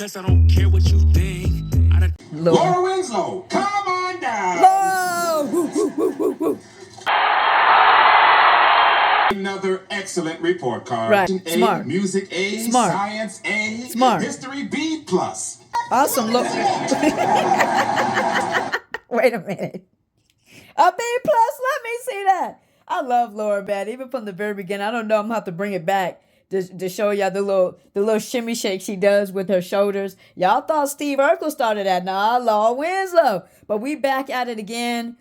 Cause I don't care what you think. Laura Winslow, come on down. Whoa! Another excellent report card. Right. A, Smart. Music A, Smart. Science A, Smart. History B+. Awesome. Look. Wait a minute. A B plus. Let me see that. I love Laura Bad. Even from the very beginning. I don't know. I'm gonna have to bring it back to show y'all the little shimmy shake she does with her shoulders. Y'all thought Steve Urkel started that. Nah, Laura Winslow. But we back at it again.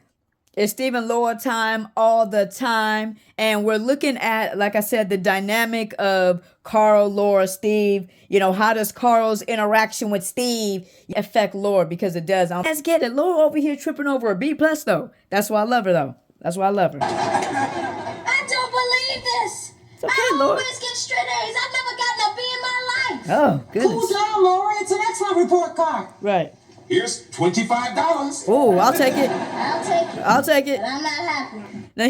It's Steve and Laura time all the time. And we're looking at, like I said, the dynamic of Carl, Laura, Steve. You know, how does Carl's interaction with Steve affect Laura? Because it does. Let's get it. Laura over here tripping over a B plus though. That's why I love her though. That's why I love her. I don't believe this. It's okay, I Laura. always get straight A's. I've never gotten a B in my life. Oh, goodness. Cool down, Laura. It's an excellent report card. Right. Here's $25. Oh, I'll take it. I'll take it. I'll take it. But I'm not happy. Now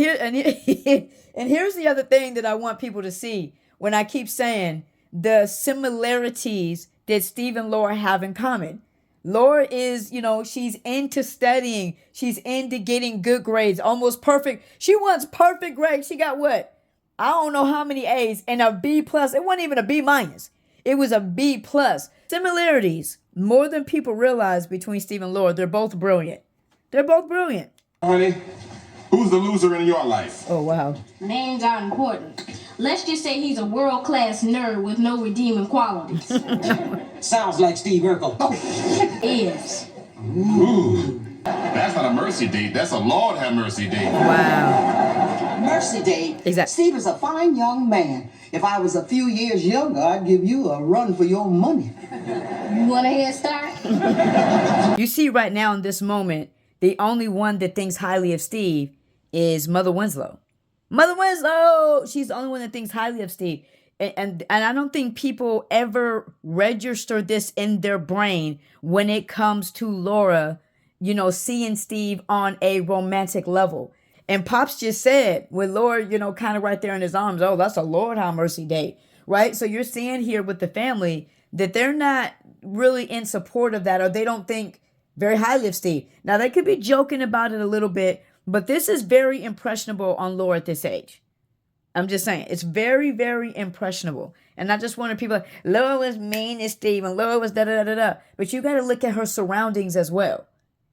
and here's the other thing that I want people to see when I keep saying the similarities that Steve and Laura have in common. Laura is, she's into studying. She's into getting good grades, almost perfect. She wants perfect grades. She got what? I don't know how many A's and a B plus. It wasn't even a B minus. It was a B plus. Similarities, more than people realize between Steve and Laura. They're both brilliant. They're both brilliant. Honey, who's the loser in your life? Oh, wow. Names are important. Let's just say he's a world-class nerd with no redeeming qualities. Sounds like Steve Urkel. Is. Ooh. That's not a mercy date. That's a Lord have mercy date. Wow. Mercy date. Exactly. Steve is a fine young man. If I was a few years younger, I'd give you a run for your money. You want a head start? You see right now in this moment, the only one that thinks highly of Steve is Mother Winslow. Mother Winslow! She's the only one that thinks highly of Steve. And I don't think people ever register this in their brain when it comes to Laura, seeing Steve on a romantic level. And Pops just said, with Laura, kind of right there in his arms, oh, that's a Lord have mercy date, right? So you're seeing here with the family that they're not really in support of that, or they don't think very highly of Steve. Now, they could be joking about it a little bit, but this is very impressionable on Laura at this age. I'm just saying, it's very, very impressionable. And I just wanted people, like, Laura was mean as Steve, and Laura was da-da-da-da-da. But you got to look at her surroundings as well.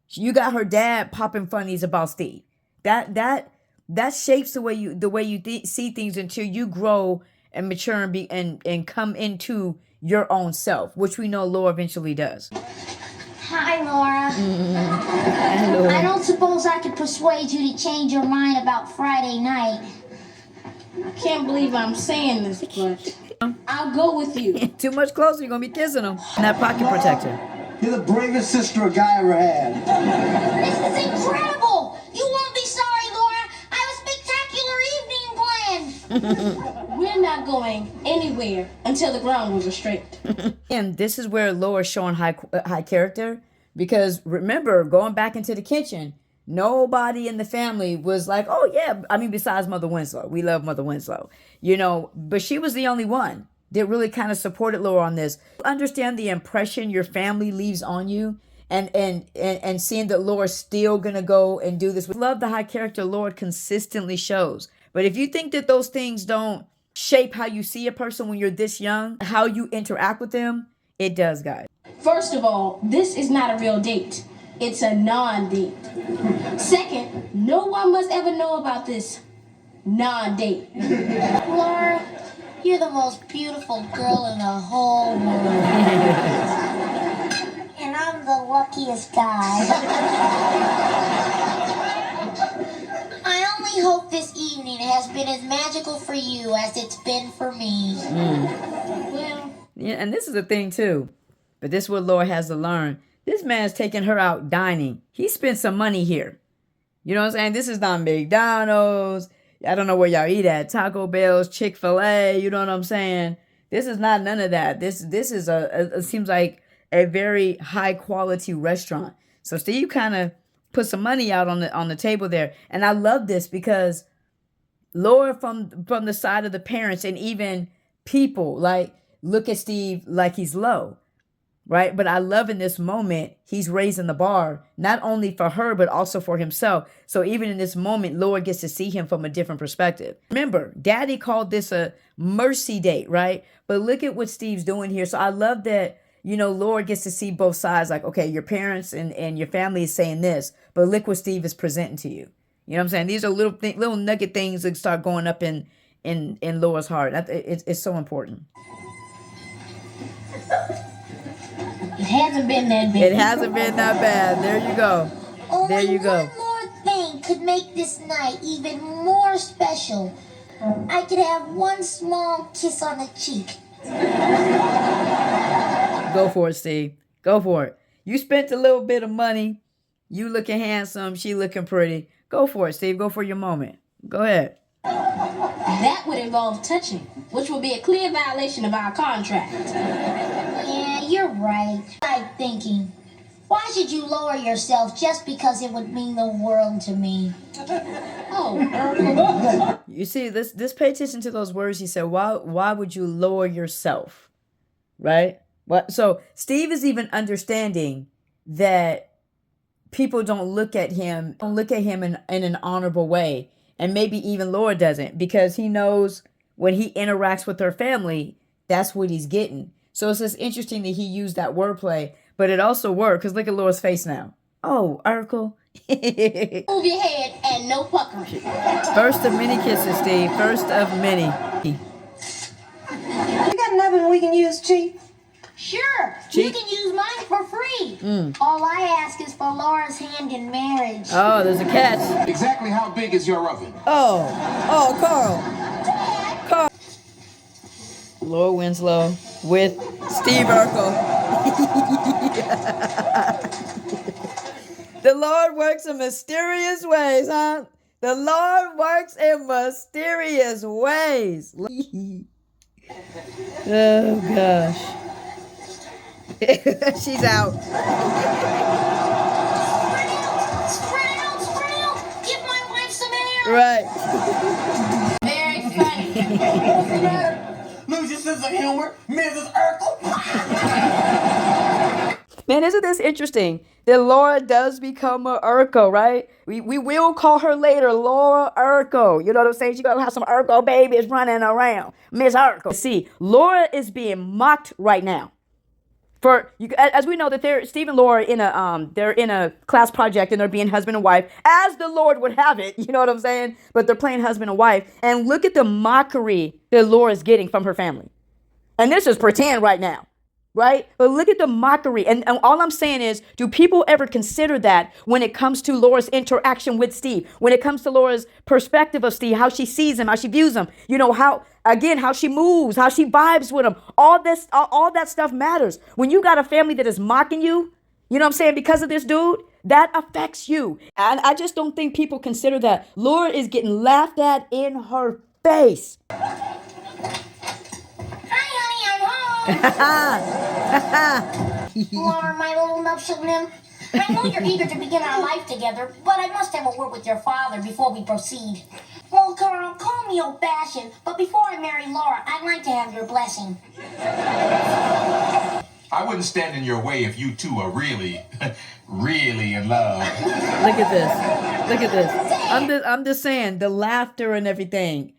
You got her dad popping funnies about Steve. That shapes the way you see things until you grow and mature and come into your own self, which we know Laura eventually does. Hi, Laura. Hello. I don't suppose I could persuade you to change your mind about Friday night. I can't believe I'm saying this, but I'll go with you. Too much closer, you're gonna be kissing him. And that pocket protector. You're the bravest sister a guy ever had. This is incredible! You won't be sorry, Laura. I have a spectacular evening planned. We're not going anywhere until the ground rules are straight. And this is where Laura's showing high character, because remember, going back into the kitchen, nobody in the family was like, oh yeah, besides Mother Winslow. We love Mother Winslow, but she was the only one that really kind of supported Laura on this. Understand the impression your family leaves on you, and seeing that Laura's still gonna go and do this. We love the high character Laura consistently shows. But if you think that those things don't shape how you see a person when you're this young, how you interact with them, it does, guys. First of all, this is not a real date. It's a non-date. Second, no one must ever know about this non-date. Laura, you're the most beautiful girl in the whole world. And I'm the luckiest guy. I only hope this evening has been as magical for you as it's been for me. Well, yeah, and this is the thing too. But this is what Laura has to learn. This man's taking her out dining. He spent some money here. You know what I'm saying? This is not McDonald's. I don't know where y'all eat at. Taco Bell's, Chick-fil-A. You know what I'm saying? This is not none of that. This is it seems like a very high quality restaurant. So Steve kind of put some money out on the table there. And I love this because Laura from the side of the parents and even people like look at Steve like he's low. right? But I love in this moment, he's raising the bar, not only for her, but also for himself. So even in this moment, Laura gets to see him from a different perspective. Remember, Daddy called this a mercy date, right? But look at what Steve's doing here. So I love that, Laura gets to see both sides. Like, okay, your parents and your family is saying this, but look what Steve is presenting to you. You know what I'm saying? These are little nugget things that start going up in Laura's heart. It's so important. It hasn't been that bad. It hasn't been that bad. There you go. There you go. One more thing could make this night even more special. I could have one small kiss on the cheek. Go for it, Steve. Go for it. You spent a little bit of money. You looking handsome. She looking pretty. Go for it, Steve. Go for your moment. Go ahead. That would involve touching, which would be a clear violation of our contract. Yeah, you're right. I'm thinking, why should you lower yourself just because it would mean the world to me? Oh, You see, this pay attention to those words he said. Why would you lower yourself? Right? What? So Steve is even understanding that people don't look at him in an honorable way. And maybe even Laura doesn't, because he knows when he interacts with her family, that's what he's getting. So it's just interesting that he used that wordplay, but it also worked, because look at Laura's face now. Oh, Urkel. move your head and no puckering. First of many kisses, Steve. First of many. You got another we can use, Chief? Sure, Cheap. you can use mine for free. All I ask is for Laura's hand in marriage. Oh, there's a catch. Exactly how big is your oven? Oh, Carl. Laura Winslow with Steve Urkel. The Lord works in mysterious ways, huh? The Lord works in mysterious ways. Oh, gosh. She's out. Spread out. Give my wife some air. Right. Very funny. What's the matter? Lose your sense of humor, Mrs. Urkel? Man, isn't this interesting? That Laura does become a Urkel, right? We will call her later Laura Urkel. You know what I'm saying? She's going to have some Urkel babies running around. Miss Urkel. See, Laura is being mocked right now. As we know that Steve and Laura they're in a class project and they're being husband and wife, as the Lord would have it. You know what I'm saying? But they're playing husband and wife. And look at the mockery that Laura's getting from her family. And this is pretend right now. Right? But look at the mockery. And all I'm saying is, do people ever consider that when it comes to Laura's interaction with Steve? When it comes to Laura's perspective of Steve, how she sees him, how she views him, how she moves, how she vibes with him. All that stuff matters. When you got a family that is mocking you, you know what I'm saying, because of this dude, that affects you. And I just don't think people consider that. Laura is getting laughed at in her face. Laura, my little nuptial nymph, I know you're eager to begin our life together, but I must have a word with your father before we proceed. Well, Carl, call me old-fashioned, but before I marry Laura, I'd like to have your blessing. I wouldn't stand in your way if you two are really, really in love. Look at this. I'm just saying, the laughter and everything.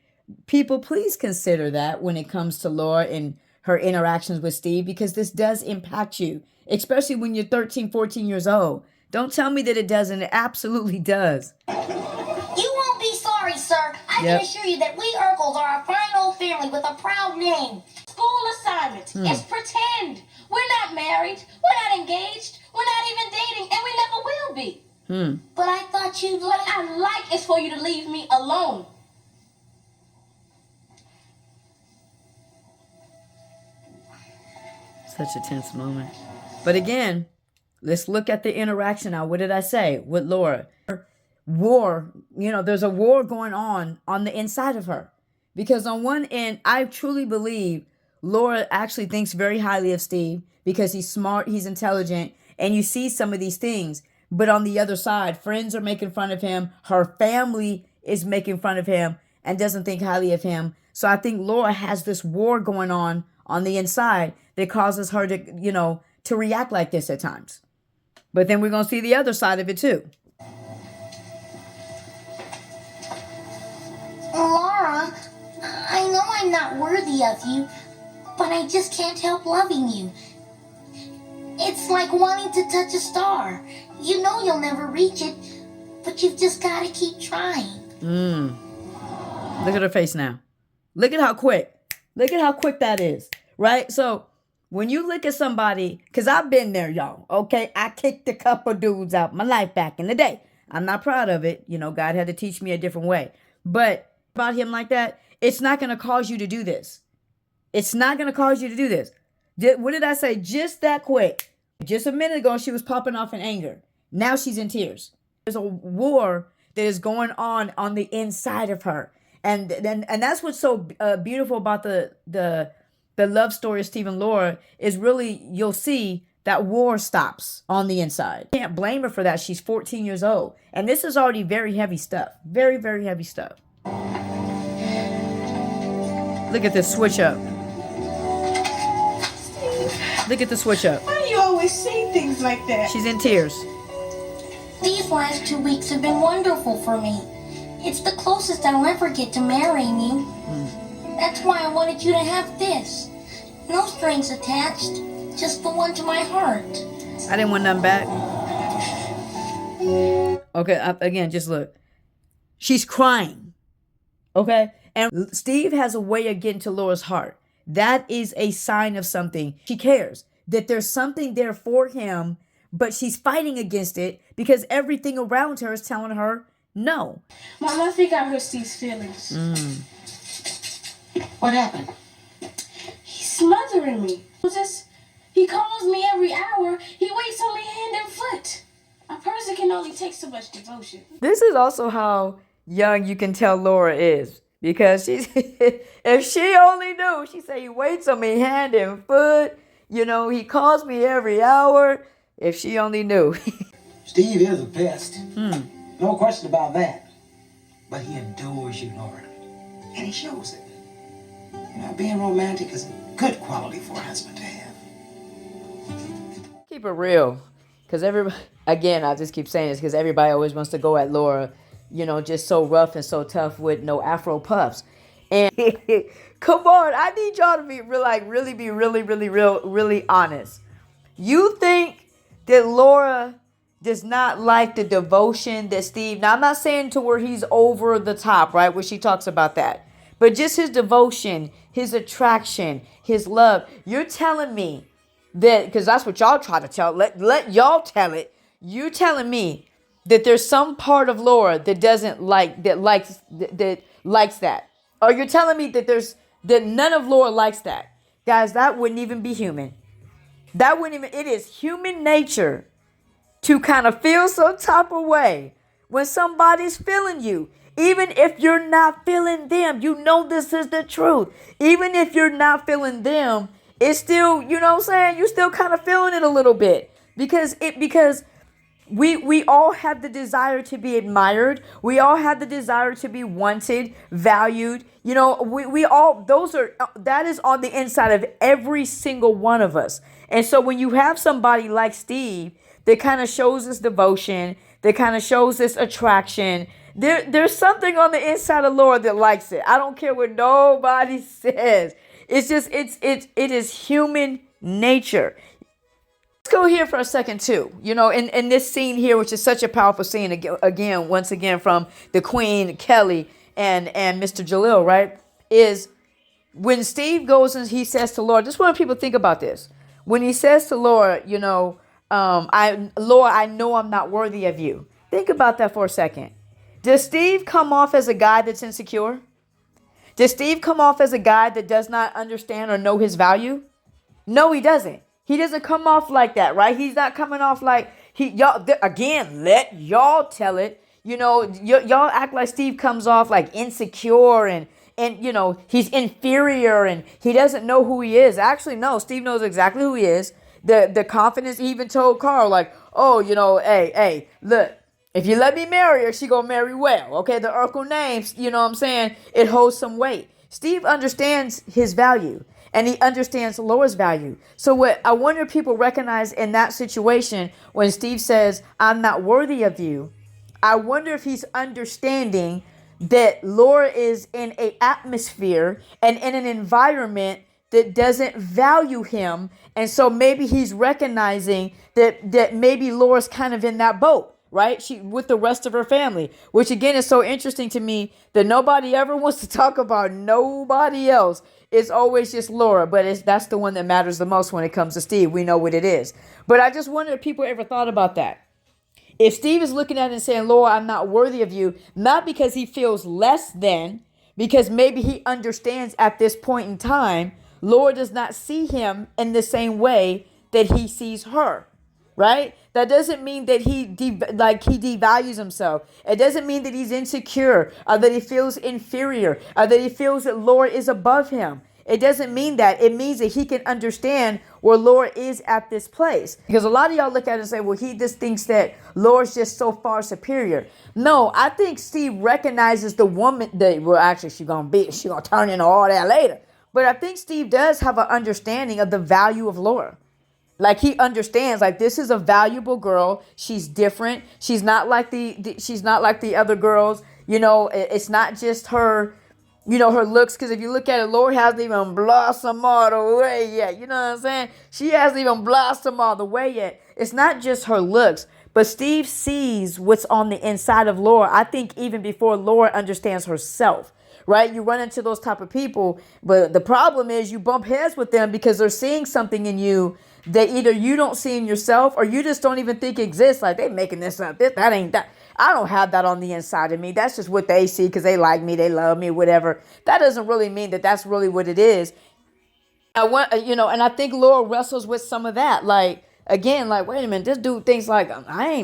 People, please consider that when it comes to Laura and her interactions with Steve, because this does impact you, especially when you're 13, 14 years old. Don't tell me that it doesn't. It absolutely does. You won't be sorry, sir. I can assure you that we Urkels are a fine old family with a proud name. School assignment. It's pretend. We're not married. We're not engaged. We're not even dating, and we never will be. But I thought you'd What I like is for you to leave me alone. Such a tense moment. But again, let's look at the interaction now. What did I say with Laura? War, there's a war going on the inside of her. Because on one end, I truly believe Laura actually thinks very highly of Steve because he's smart, he's intelligent, and you see some of these things. But on the other side, friends are making fun of him. Her family is making fun of him and doesn't think highly of him. So I think Laura has this war going on the inside that causes her to to react like this at times. But then we're going to see the other side of it too. Laura, I know I'm not worthy of you, but I just can't help loving you. It's like wanting to touch a star. You know you'll never reach it, but you've just got to keep trying. Look at her face now. Look at how quick. Look at how quick that is, right? So when you look at somebody, because I've been there, y'all, okay? I kicked a couple dudes out my life back in the day. I'm not proud of it. You know, God had to teach me a different way. But about him like that, it's not going to cause you to do this. It's not going to cause you to do this. What did I say? Just that quick. Just a minute ago, she was popping off in anger. Now she's in tears. There's a war that is going on the inside of her. And that's what's so beautiful about the love story of Steve and Laura is really, you'll see that war stops on the inside. Can't blame her for that. She's 14 years old. And this is already very heavy stuff. Very, very heavy stuff. Look at this switch up. Look at the switch up. Why do you always say things like that? She's in tears. These last 2 weeks have been wonderful for me. It's the closest I'll ever get to marrying you. That's why I wanted you to have this. No strings attached, just the one to my heart. I didn't want nothing back. Okay, again, just look. She's crying. Okay? And Steve has a way of getting to Laura's heart. That is a sign of something. She cares that there's something there for him, but she's fighting against it because everything around her is telling her no. Mom, I think I hurt Steve's feelings. What happened? He's smothering me. He calls me every hour. He waits on me hand and foot. A person can only take so much devotion. This is also how young you can tell Laura is. Because she's, if she only knew, she said he waits on me hand and foot. You know, he calls me every hour. If she only knew. Steve is a pest. No question about that. But he adores you, Laura. And he shows it. You know, being romantic is a good quality for a husband to have. Keep it real. Because everybody, again, I just keep saying this because everybody always wants to go at Laura, you know, just so rough and so tough with no Afro puffs. And come on, I need y'all to be really honest. You think that Laura does not like the devotion that Steve, now I'm not saying to where he's over the top, right? Where she talks about that. But just his devotion, his attraction, his love. You're telling me that, because that's what y'all try to tell, let y'all tell it. You're telling me that there's some part of Laura that doesn't like, that likes that. Or you're telling me that none of Laura likes that. Guys, that wouldn't even be human. It is human nature to kind of feel some type of way when somebody's feeling you. Even if you're not feeling them, you know this is the truth. Even if you're not feeling them, it's still, you know what I'm saying? You're still kind of feeling it a little bit. Because we all have the desire to be admired. We all have the desire to be wanted, valued. You know, that is on the inside of every single one of us. And so when you have somebody like Steve that kind of shows this devotion, that kind of shows this attraction, there's something on the inside of Laura that likes it. I don't care what nobody says. It's just, it is human nature. Let's go here for a second too. You know, in this scene here, which is such a powerful scene, once again from the Queen, Kelly, and Mr. Jalil, right? Is when Steve goes and he says to Laura, just want people to think about this. When he says to Laura, you know, Laura, I know I'm not worthy of you. Think about that for a second. Does Steve come off as a guy that's insecure? Does Steve come off as a guy that does not understand or know his value? No, he doesn't. He doesn't come off like that, right? He's not coming off like again, let y'all tell it. You know, y'all act like Steve comes off like insecure and you know, he's inferior and he doesn't know who he is. Actually, no, Steve knows exactly who he is. The confidence, he even told Carl, like, oh, you know, hey, look, if you let me marry her, she gonna marry well. Okay, the Urkel names, you know what I'm saying? It holds some weight. Steve understands his value. and he understands Laura's value. So what I wonder if people recognize in that situation when Steve says, I'm not worthy of you, I wonder if he's understanding that Laura is in an atmosphere and in an environment that doesn't value him. And so maybe he's recognizing that maybe Laura's kind of in that boat, right? She with the rest of her family, which again is so interesting to me that nobody ever wants to talk about nobody else. It's always just Laura, but that's the one that matters the most when it comes to Steve. We know what it is. But I just wonder if people ever thought about that. If Steve is looking at it and saying, Laura, I'm not worthy of you, not because he feels less than, because maybe he understands at this point in time, Laura does not see him in the same way that he sees her, right? That doesn't mean that he devalues himself. It doesn't mean that he's insecure or that he feels inferior or that he feels that Laura is above him. It doesn't mean that. It means that he can understand where Laura is at this place. Because a lot of y'all look at it and say, well, he just thinks that Laura's just so far superior. No, I think Steve recognizes the woman that, well, actually, she's going to turn into all that later. But I think Steve does have an understanding of the value of Laura. Like he understands, like this is a valuable girl. She's different. She's not like the other girls. You know, it's not just her, you know, her looks. Because if you look at it, Laura hasn't even blossomed all the way yet. You know what I'm saying? She hasn't even blossomed all the way yet. It's not just her looks. But Steve sees what's on the inside of Laura. I think even before Laura understands herself. Right? You run into those type of people, but the problem is you bump heads with them because they're seeing something in you that either you don't see in yourself or you just don't even think exists. Like they making this up. That ain't that. I don't have that on the inside of me. That's just what they see because they like me, they love me, whatever. That doesn't really mean that that's really what it is. And I think Laura wrestles with some of that. Like, again, like, wait a minute, this dude thinks like, I'm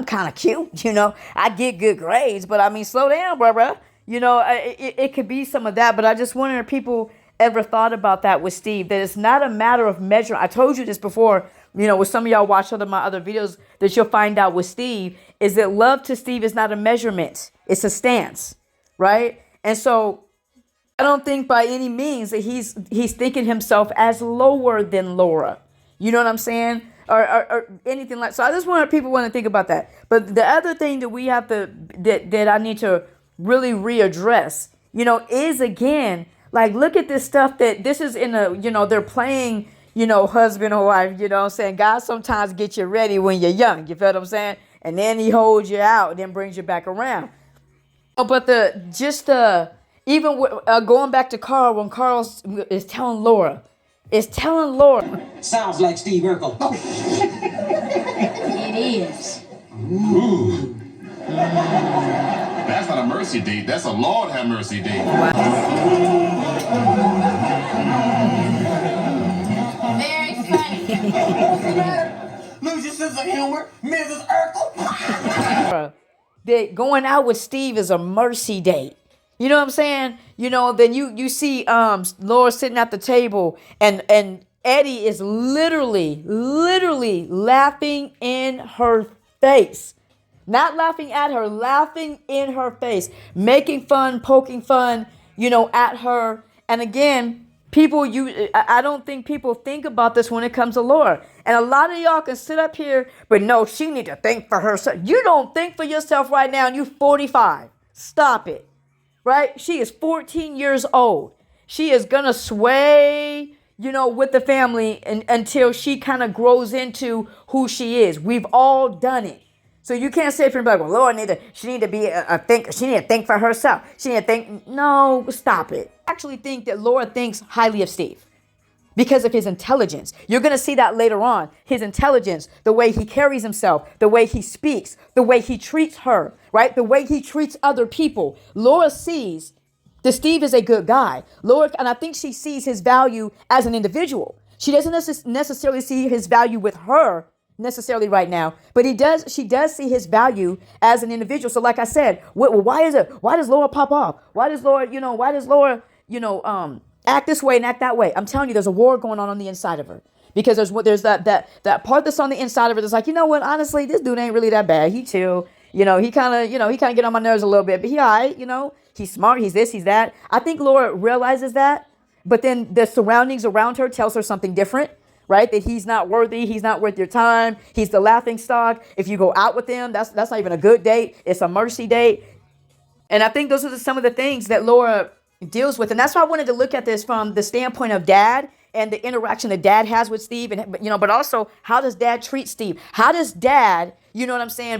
kind of cute. You know, I get good grades, but I mean, slow down, bruh. You know, it could be some of that, but I just wonder if people ever thought about that with Steve, that it's not a matter of measure. I told you this before, you know, with some of y'all watch my other videos that you'll find out with Steve, is that love to Steve is not a measurement. It's a stance, right? And so I don't think by any means that he's thinking himself as lower than Laura. You know what I'm saying? Or anything like, so I just want people want to think about that. But the other thing that we have to, that I need to really readdress, you know, is again, like, look at this stuff that this is in a, you know, they're playing, you know, husband or wife, you know what I'm saying? God sometimes gets you ready when you're young, you feel what I'm saying? And then he holds you out and then brings you back around. But even going back to Carl, when Carl is telling Laura, Sounds like Steve Urkel. It is. Ooh. That's not a mercy date. That's a Lord have mercy date. Very funny. Lose your sense of humor, Mrs. Urkel. That going out with Steve is a mercy date. You know what I'm saying? You know, then you see Laura sitting at the table and Eddie is literally laughing in her face. Not laughing at her, laughing in her face, making fun, poking fun, you know, at her. And again, I don't think people think about this when it comes to Laura. And a lot of y'all can sit up here, but no, she need to think for herself. You don't think for yourself right now and you're 45. Stop it. Right? She is 14 years old. She is going to sway, you know, with the family until she kind of grows into who she is. We've all done it. So you can't say for like, well, Laura she need to be a thinker. She need to think for herself. She need to think. No, stop it. I actually think that Laura thinks highly of Steve because of his intelligence. You're going to see that later on. His intelligence, the way he carries himself, the way he speaks, the way he treats her, right? The way he treats other people. Laura sees that Steve is a good guy. Laura, and I think she sees his value as an individual. She doesn't necessarily see his value with her necessarily right now, but she does see his value as an individual. So like I said, why does Laura pop off? Why does Laura act this way and act that way? I'm telling you, there's a war going on the inside of her, because there's that part that's on the inside of her that's like, you know what, honestly, this dude ain't really that bad. He chill, you know, he kind of get on my nerves a little bit, but he all right, you know, he's smart, he's this, he's that. I think Laura realizes that. but then the surroundings around her tells her something different, right? That he's not worthy. He's not worth your time. He's the laughing stock. If you go out with him, that's not even a good date. It's a mercy date. And I think those are some of the things that Laura deals with. And that's why I wanted to look at this from the standpoint of dad and the interaction that dad has with Steve. And, but also, how does dad treat Steve? How does dad,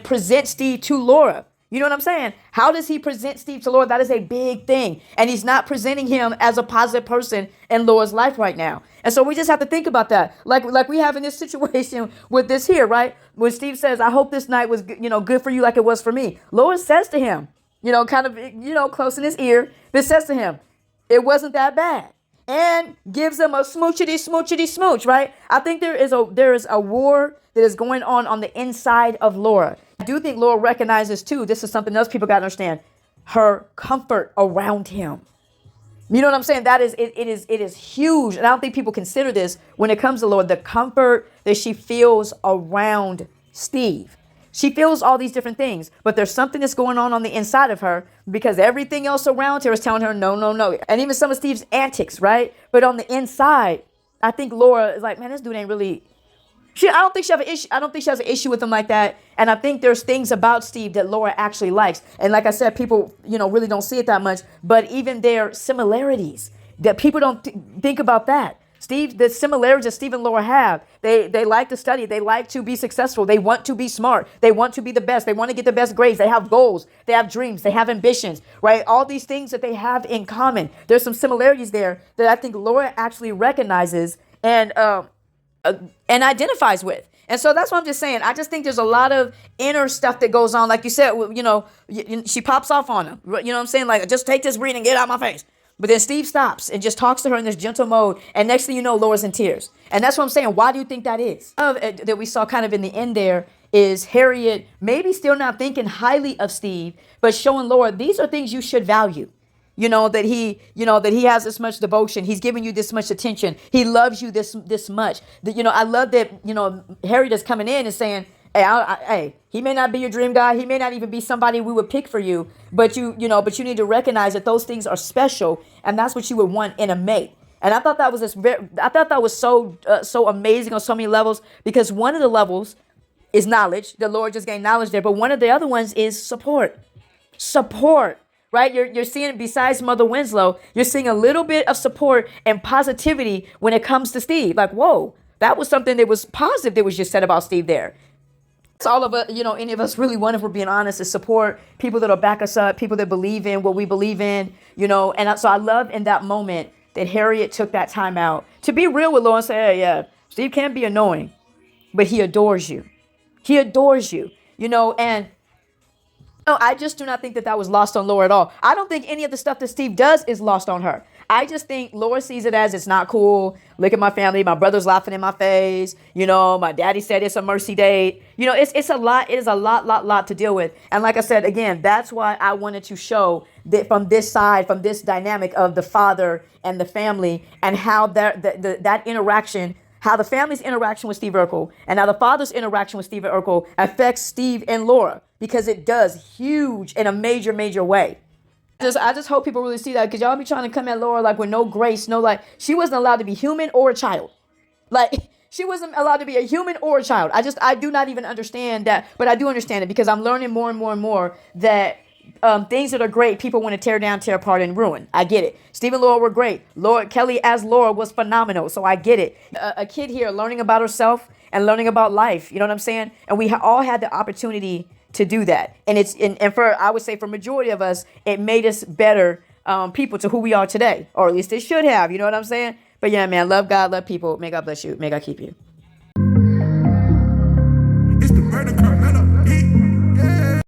present Steve to Laura? You know what I'm saying? How does he present Steve to Laura? That is a big thing. And he's not presenting him as a positive person in Laura's life right now. And so we just have to think about that. Like we have in this situation with this here, right? When Steve says, I hope this night was, good for you like it was for me. Laura says to him, close in his ear, that says to him, it wasn't that bad. And gives him a smoochity smooch, right? I think there is a war that is going on the inside of Laura. I do think Laura recognizes too, this is something else people got to understand, her comfort around him. You know what I'm saying? It is huge. And I don't think people consider this when it comes to Laura, the comfort that she feels around Steve. She feels all these different things, but there's something that's going on the inside of her because everything else around her is telling her, no, no, no. And even some of Steve's antics, right? But on the inside, I think Laura is like, man, this dude ain't really... I don't think she has an issue with him like that. And I think there's things about Steve that Laura actually likes. And like I said, people, really don't see it that much. But even their similarities, that people don't think about that. The similarities that Steve and Laura have, they like to study. They like to be successful. They want to be smart. They want to be the best. They want to get the best grades. They have goals. They have dreams. They have ambitions, right? All these things that they have in common. There's some similarities there that I think Laura actually recognizes and identifies with. And so that's what I'm just saying. I just think there's a lot of inner stuff that goes on. Like you said, she pops off on him. You know what I'm saying? Like, just take this reading and get out of my face. But then Steve stops and just talks to her in this gentle mode. And next thing you know, Laura's in tears. And that's what I'm saying. Why do you think that is? That we saw kind of in the end there is Harriet maybe still not thinking highly of Steve, but showing Laura, these are things you should value. That he has this much devotion. He's giving you this much attention. He loves you this much. I love that, Harriet is coming in and saying, hey, he may not be your dream guy. He may not even be somebody we would pick for you. But you need to recognize that those things are special. And that's what you would want in a mate. And I thought that was so amazing on so many levels, because one of the levels is knowledge. The Lord just gained knowledge there. But one of the other ones is support. Right? You're seeing, besides Mother Winslow, you're seeing a little bit of support and positivity when it comes to Steve. Like, whoa, that was something that was positive that was just said about Steve there. It's all of us, any of us really want, if we're being honest, is support people that'll back us up, people that believe in what we believe in, And so I love in that moment that Harriet took that time out to be real with Laura and say, hey, yeah, Steve can be annoying, but he adores you. He adores you, and no, I just do not think that was lost on Laura at all. I don't think any of the stuff that Steve does is lost on her. I just think Laura sees it as, it's not cool. Look at my family. My brother's laughing in my face. My daddy said it's a mercy date. It's a lot. It is a lot to deal with. And like I said, again, that's why I wanted to show that from this side, from this dynamic of the father and the family, and how that interaction, how the family's interaction with Steve Urkel and how the father's interaction with Steve Urkel affects Steve and Laura, because it does huge in a major, major way. I just hope people really see that, because y'all be trying to come at Laura like with no grace, she wasn't allowed to be human or a child. Like, she wasn't allowed to be a human or a child. I do not even understand that, but I do understand it, because I'm learning more and more and more that things that are great, people want to tear down, tear apart, and ruin. I get it. Steve and Laura were great. Kelly as Laura was phenomenal, so I get it. A kid here learning about herself and learning about life, you know what I'm saying? And we all had the opportunity to do that. And I would say for majority of us, it made us better people to who we are today, or at least it should have, you know what I'm saying? But yeah, man, love God, love people. May God bless you. May God keep you. It's the murder